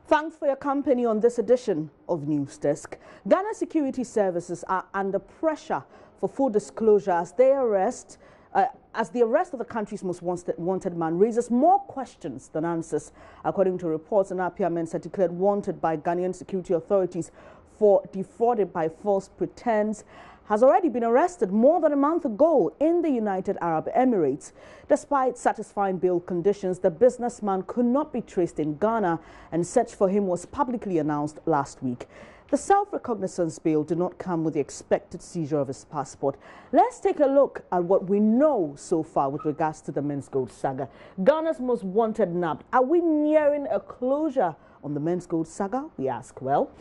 Thanks for your company on this edition of News Desk. Ghana Security Services are under pressure for full disclosure as the arrest of the country's most wanted man raises more questions than answers. According to reports, Appiah Mensah declared wanted by Ghanaian security authorities for defrauded by false pretense, has already been arrested more than a month ago in the United Arab Emirates. Despite satisfying bail conditions, the businessman could not be traced in Ghana, and search for him was publicly announced last week. The self-recognizance bail did not come with the expected seizure of his passport. Let's take a look at what we know so far with regards to the Menzgold saga. Ghana's most wanted nabbed. Are we nearing a closure on the Menzgold saga? We ask. Well,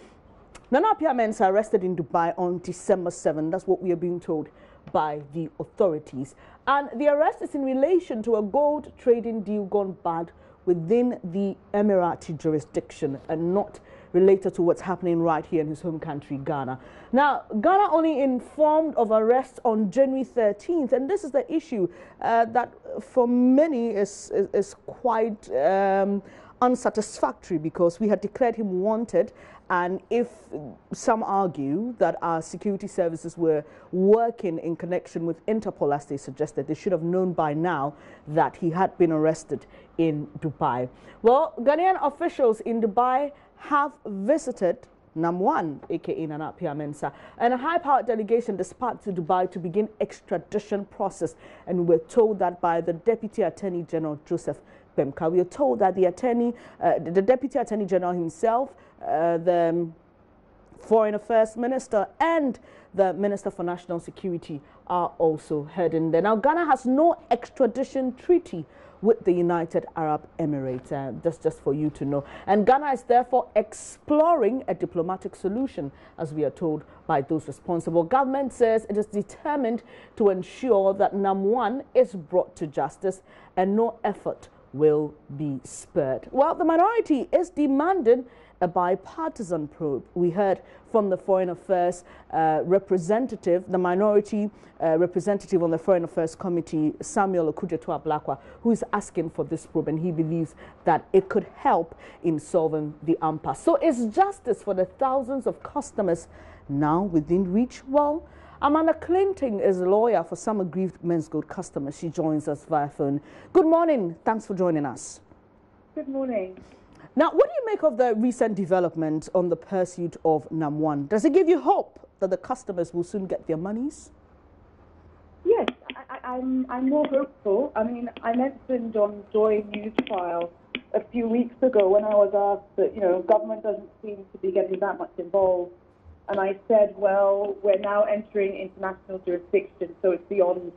Appiah Mensah arrested in Dubai on December 7. That's what we are being told by the authorities. And the arrest is in relation to a gold trading deal gone bad within the Emirati jurisdiction and not related to what's happening right here in his home country, Ghana. Now, Ghana only informed of arrests on January 13th, and this is the issue that for many is quite unsatisfactory, because we had declared him wanted, and if some argue that our security services were working in connection with Interpol, as they suggested, they should have known by now that he had been arrested in Dubai. Well, Ghanaian officials in Dubai have visited Nam1, aka Appiah Mensah, and a high-powered delegation dispatched to Dubai to begin extradition process, and we're told that by the Deputy Attorney General Joseph Bemka. We are told that the Deputy Attorney General himself, the Foreign Affairs Minister and the Minister for National Security are also heading there. Now, Ghana has no extradition treaty with the United Arab Emirates, just for you to know. And Ghana is therefore exploring a diplomatic solution, as we are told by those responsible. Government says it is determined to ensure that Nam1 is brought to justice and no effort will be spared. Well, the minority is demanding a bipartisan probe. We heard from the Foreign Affairs representative, the minority representative on the Foreign Affairs Committee, Samuel Okudzeto-Ablakwa, who is asking for this probe, and he believes that it could help in solving the impasse. So is justice for the thousands of customers now within reach? Well, Amanda Clinton is a lawyer for some aggrieved Menzgold customers. She joins us via phone. Good morning. Thanks for joining us. Good morning. Now, what do you make of the recent development on the pursuit of Nam1? Does it give you hope that the customers will soon get their monies? Yes, I'm more hopeful. I mean, I mentioned on JoyNews trial a few weeks ago when I was asked that, government doesn't seem to be getting that much involved. And I said, well, we're now entering international jurisdiction, so it's beyond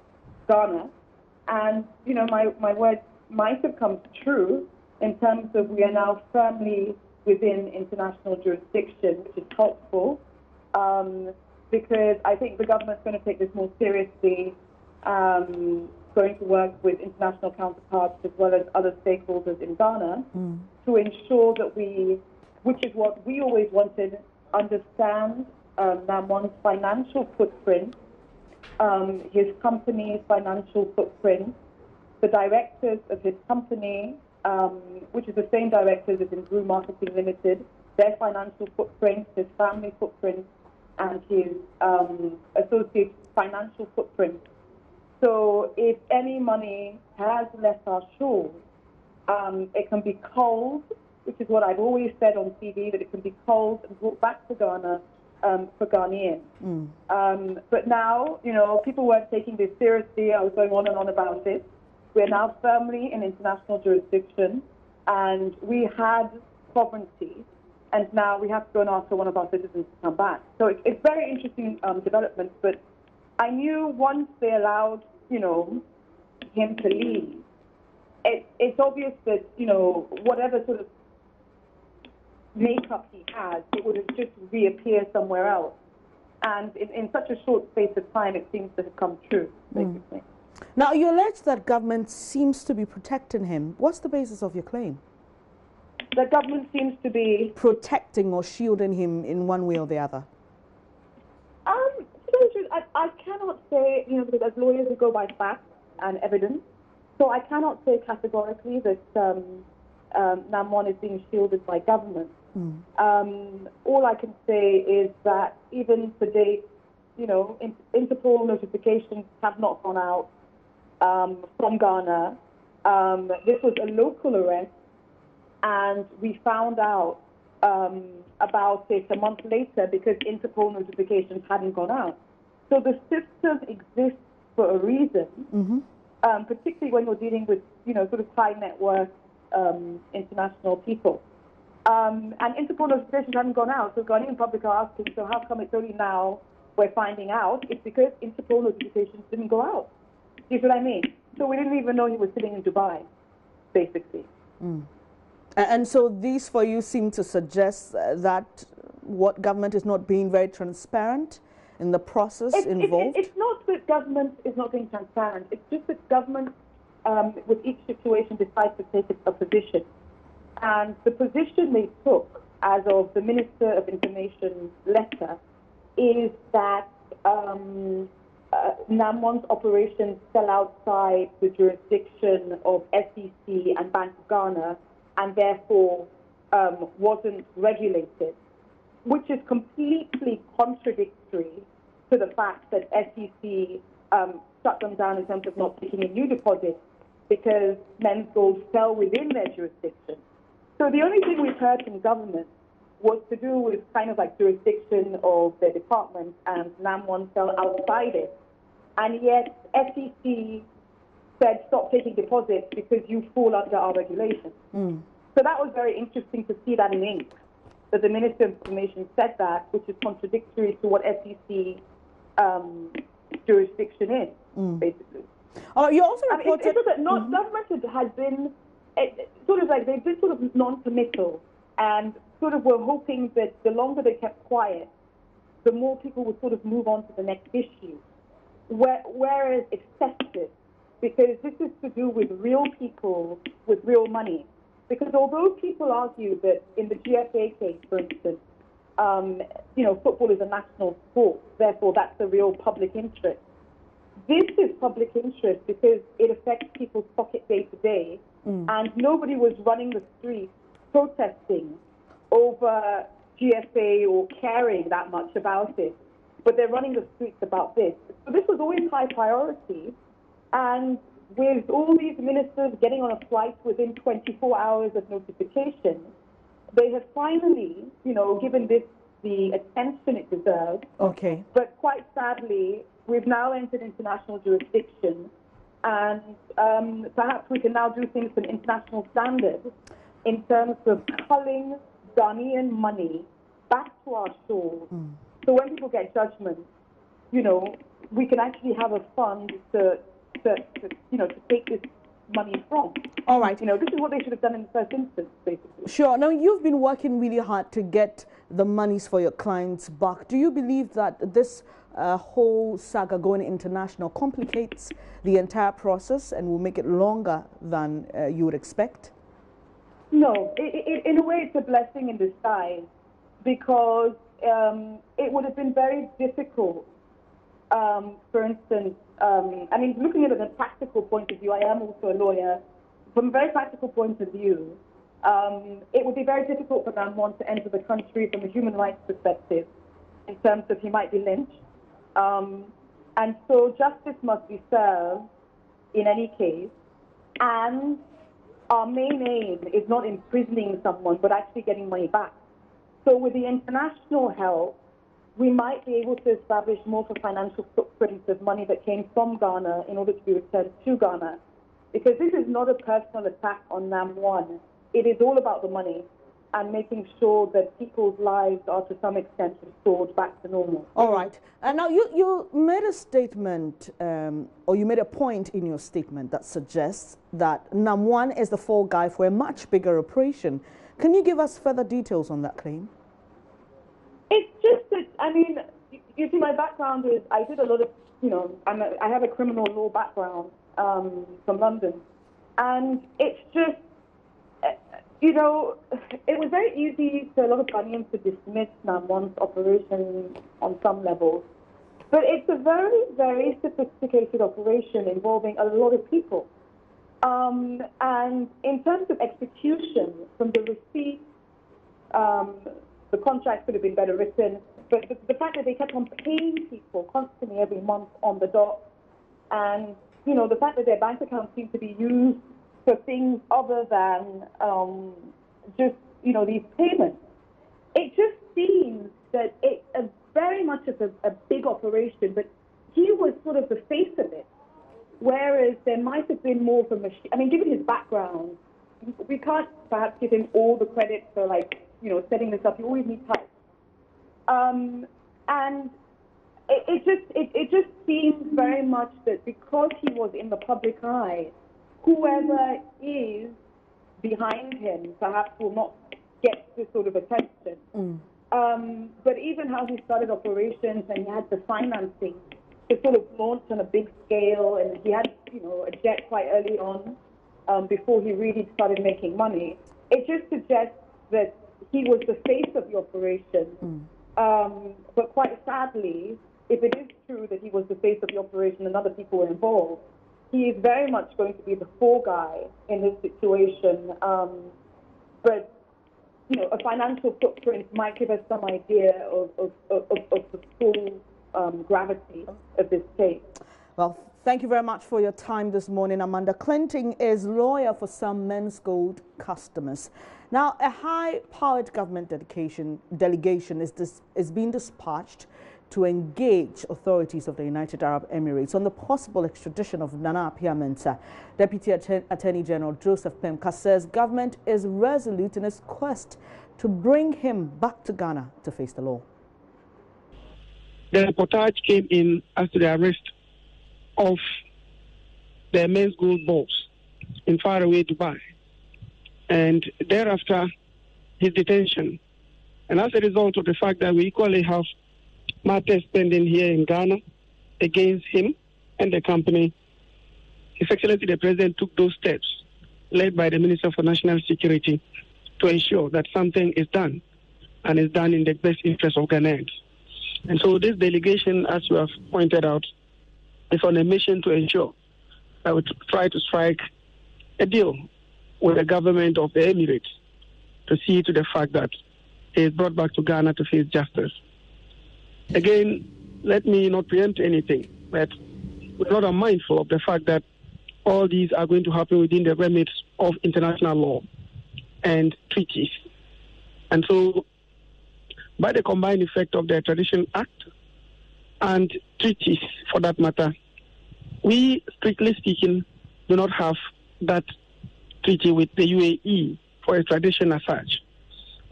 Ghana. And, my words might have come true in terms of we are now firmly within international jurisdiction, which is helpful, because I think the government's going to take this more seriously, going to work with international counterparts as well as other stakeholders in Ghana to ensure that we, which is what we always wanted, understand Nam1's financial footprint, his company's financial footprint, the directors of his company, which is the same directors as in Brew Marketing Limited, their financial footprint, his family footprint, and his associates' financial footprint. So if any money has left our shores, it can be culled, which is what I've always said on TV, that it can be culled and brought back to Ghana for Ghanaians. But now, people weren't taking this seriously. I was going on and on about it. We're now firmly in international jurisdiction, and we had sovereignty, and now we have to go and ask for one of our citizens to come back. So it's very interesting developments, but I knew once they allowed, him to leave, it's obvious that, whatever sort of makeup he has, it would have just reappeared somewhere else. And in such a short space of time, it seems to have come true, basically. Now, you allege that government seems to be protecting him. What's the basis of your claim? The government seems to be protecting or shielding him in one way or the other. I cannot say, because as lawyers we go by facts and evidence, so I cannot say categorically that Nam1 is being shielded by government. All I can say is that even to date, Interpol notifications have not gone out from Ghana. This was a local arrest, and we found out about it a month later because Interpol notifications hadn't gone out. So the system exists for a reason, particularly when you're dealing with, sort of high net worth international people. And Interpol notifications haven't gone out, so Ghanaian public are asking, so how come it's only now we're finding out? It's because Interpol notifications didn't go out. Do you see what I mean? So we didn't even know he was sitting in Dubai, basically. And so these for you seem to suggest that what government is not being very transparent in the process involved? It's not that government is not being transparent. It's just that government, with each situation, decides to take a position. And the position they took, as of the Minister of Information's letter, is that NAM1's operations fell outside the jurisdiction of SEC and Bank of Ghana, and therefore wasn't regulated, which is completely contradictory to the fact that SEC shut them down in terms of not taking in new deposits because Menzgold fell within their jurisdiction. So the only thing we've heard from government was to do with kind of like jurisdiction of the department, and NAM1 fell outside it. And yet SEC said stop taking deposits because you fall under our regulations. So that was very interesting to see that in ink, that the Minister of Information said that, which is contradictory to what SEC jurisdiction is, basically. You also reported... It's that government has been sort of like, they've been sort of non-committal, and sort of were hoping that the longer they kept quiet, the more people would sort of move on to the next issue. Whereas it's sensitive, because this is to do with real people with real money. Because although people argue that in the GFA case, for instance, football is a national sport, therefore that's the real public interest. This is public interest because it affects people's pocket day to day, and nobody was running the streets protesting over GFA or caring that much about it, but they're running the streets about this. So this was always high priority, and with all these ministers getting on a flight within 24 hours of notification, they have finally, given this the attention it deserves. Okay. But quite sadly, we've now entered international jurisdiction, and perhaps we can now do things from international standards in terms of culling Ghanaian money back to our shores. So when people get judgment, we can actually have a fund to take this money from. All right. This is what they should have done in the first instance, basically. Sure. Now, you've been working really hard to get the monies for your clients back. Do you believe that this whole saga going international complicates the entire process and will make it longer than you would expect? No. In a way, it's a blessing in disguise, because it would have been very difficult. For instance, looking at it from a practical point of view, I am also a lawyer. From a very practical point of view, it would be very difficult for NAM1 to enter the country from a human rights perspective, in terms of he might be lynched. And so justice must be served in any case. And our main aim is not imprisoning someone, but actually getting money back. So with the international help, we might be able to establish more of a financial footprint of money that came from Ghana in order to be returned to Ghana. Because this is not a personal attack on NAM1. It is all about the money and making sure that people's lives are to some extent restored back to normal. All right. And now you made a statement, or you made a point in your statement that suggests that NAM1 is the fall guy for a much bigger operation. Can you give us further details on that claim? It's just that, you see, my background is, I did a lot of, I have a criminal law background from London. And it's just, it was very easy for a lot of Ghanaians to dismiss NAM1's operation on some levels. But it's a very, very sophisticated operation involving a lot of people. And in terms of execution, from the receipt The contract could have been better written. But the fact that they kept on paying people constantly every month on the dot, and, you know, the fact that their bank accounts seem to be used for things other than just, you know, these payments, it just seems that it's very much of a big operation, but he was sort of the face of it, whereas there might have been more of a machine. I mean, given his background, we can't perhaps give him all the credit for, like, you know, setting this up. You always need time. And it just seems very much that because he was in the public eye, whoever is behind him perhaps will not get this sort of attention. But even how he started operations, and he had the financing to sort of launch on a big scale, and he had, you know, a jet quite early on before he really started making money. It just suggests that he was the face of the operation. But quite sadly, if it is true that he was the face of the operation and other people were involved, he is very much going to be the fall guy in this situation. But, you know, a financial footprint might give us some idea of the full gravity of this case. Well, thank you very much for your time this morning. Amanda Clinton is lawyer for some Menzgold customers. Now, a high-powered government delegation is being dispatched to engage authorities of the United Arab Emirates on the possible extradition of Nana Appiah Mensah. Deputy Attorney General Joseph Pemka says government is resolute in its quest to bring him back to Ghana to face the law. The reportage came in as to the arrest of the Menzgold boss in faraway Dubai, and thereafter his detention. And as a result of the fact that we equally have matters pending here in Ghana against him and the company, His Excellency the President took those steps, led by the Minister for National Security, to ensure that something is done, and is done in the best interest of Ghanaians. And so this delegation, as you have pointed out, is on a mission to ensure that we try to strike a deal with the government of the Emirates to see to the fact that he is brought back to Ghana to face justice. Again, let me not preempt anything, but we're not unmindful of the fact that all these are going to happen within the remit of international law and treaties. And so, by the combined effect of the Extradition Act and treaties, for that matter, we, strictly speaking, do not have that treaty with the UAE for extradition as such.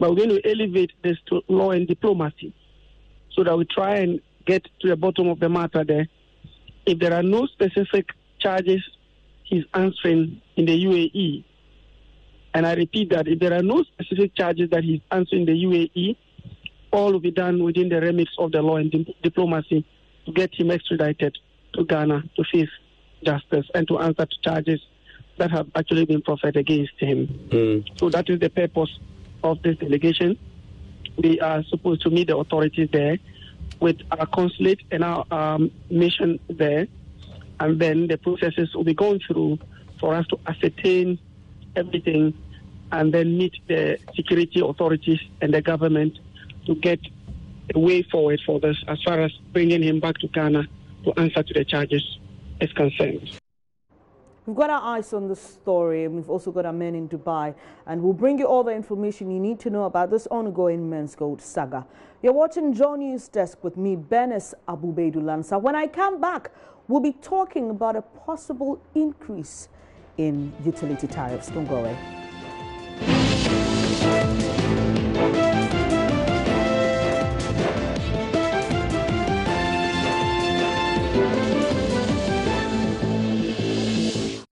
But we're going to elevate this to law and diplomacy so that we try and get to the bottom of the matter there. If there are no specific charges he's answering in the UAE, and I repeat that, if there are no specific charges that he's answering in the UAE, all will be done within the remits of the law and diplomacy to get him extradited to Ghana to face justice and to answer to charges that have actually been proffered against him. So that is the purpose of this delegation. We are supposed to meet the authorities there with our consulate and our mission there, and then the processes will be going through for us to ascertain everything and then meet the security authorities and the government to get a way forward for this as far as bringing him back to Ghana to answer to the charges is concerned. We've got our eyes on this story, and we've also got our men in Dubai, and we'll bring you all the information you need to know about this ongoing Menzgold saga. You're watching JoyNews Desk with me, Benes Abubeidu-Lansa. When I come back, we'll be talking about a possible increase in utility tariffs. Don't go away.